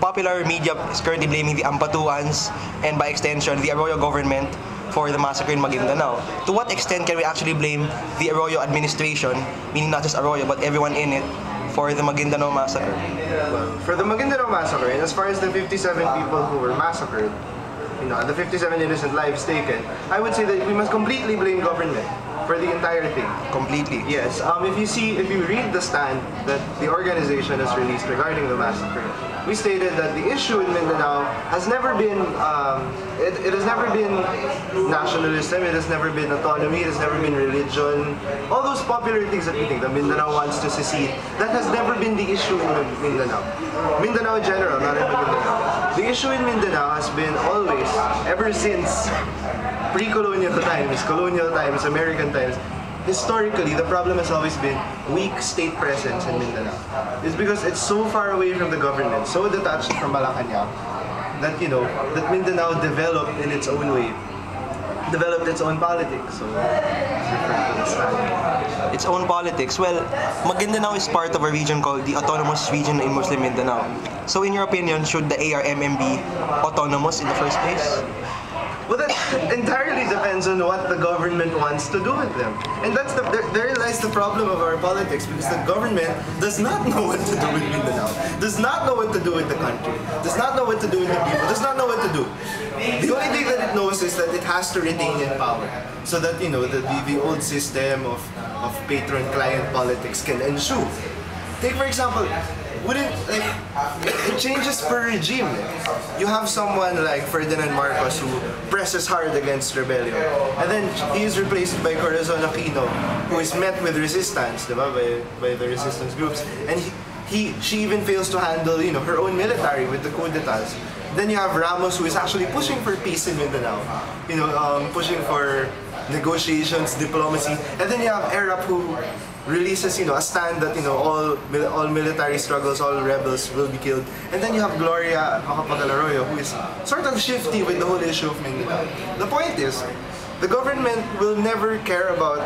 popular media is currently blaming the Ampatuans and by extension the Arroyo government for the massacre in Maguindanao. To what extent can we actually blame the Arroyo administration, meaning not just Arroyo but everyone in it, for the Maguindanao massacre? Well, for the Maguindanao massacre, and as far as the 57 people who were massacred, the 57 innocent lives taken, I would say that we must completely blame government for the entire thing. Completely? Yes. If you read the stand that the organization has released regarding the massacre, we stated that the issue in Mindanao has never been, it has never been nationalism, it has never been autonomy, it has never been religion, all those popular things that we think, the Mindanao wants to secede, that has never been the issue in Mindanao. Mindanao in general, not in Mindanao. The issue in Mindanao has been always, ever since pre-colonial times, colonial times, American times, historically, the problem has always been weak state presence in Mindanao. It's because it's so far away from the government, so detached from Malacanang, that that Mindanao developed in its own way, developed its own politics. So its own politics. Well, Maguindanao is part of a region called the Autonomous Region in Muslim Mindanao. So in your opinion, should the ARMM be autonomous in the first place? Well, that entirely depends on what the government wants to do with them. And that's there lies the problem of our politics, because the government does not know what to do with Mindanao, does not know what to do with the country, does not know what to do with the people, does not know what to do. The only thing that it knows is that it has to retain in power, so that the old system of patron-client politics can ensue. Take for example, it changes per regime. You have someone like Ferdinand Marcos who presses hard against rebellion, and then he is replaced by Corazon Aquino, who is met with resistance, by the resistance groups, and she even fails to handle her own military with the coup d'etats. Then you have Ramos, who is actually pushing for peace in Mindanao, pushing for negotiations, diplomacy, and then you have Arap, who releases a stand that all military struggles, all rebels will be killed, and then you have Gloria Arroyo, who is sort of shifty with the whole issue of Mindanao. The point is, the government will never care about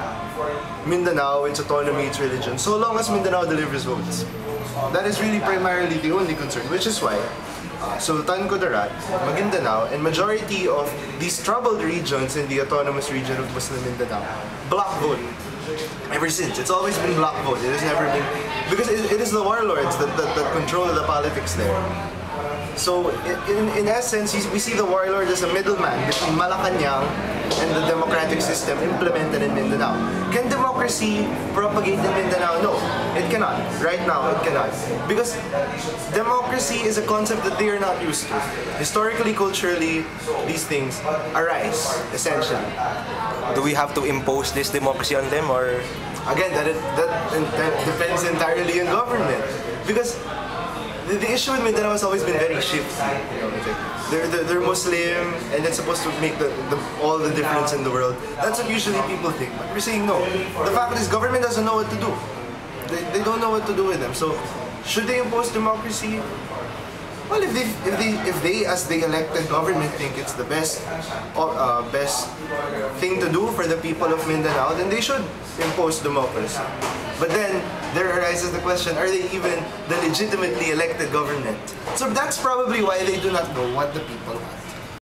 Mindanao, its autonomy, its religion, so long as Mindanao delivers votes. That is really primarily the only concern, which is why Sultan Kudarat, Maguindanao, and majority of these troubled regions in the autonomous region of Muslim Mindanao block vote. Ever since, it's always been block vote. It has never been, because it is the warlords that control the politics there. So in essence, we see the warlord as a middleman between Malacanang and the democratic system implemented in Mindanao. Can democracy propagate in Mindanao? No, it cannot. Right now, it cannot. Because democracy is a concept that they are not used to. Historically, culturally, these things arise, essentially. Do we have to impose this democracy on them, or? Again, that depends entirely on government. Because the issue with Mindanao has always been very shifty. They're Muslim, and it's supposed to make all the difference in the world. That's what usually people think, but we're saying no. The fact is, government doesn't know what to do. They don't know what to do with them. So, should they impose democracy? Well, if they as the elected government think it's the best thing to do for the people of Mindanao, then they should impose democracy. But then there arises the question: are they even the legitimately elected government? So that's probably why they do not know what the people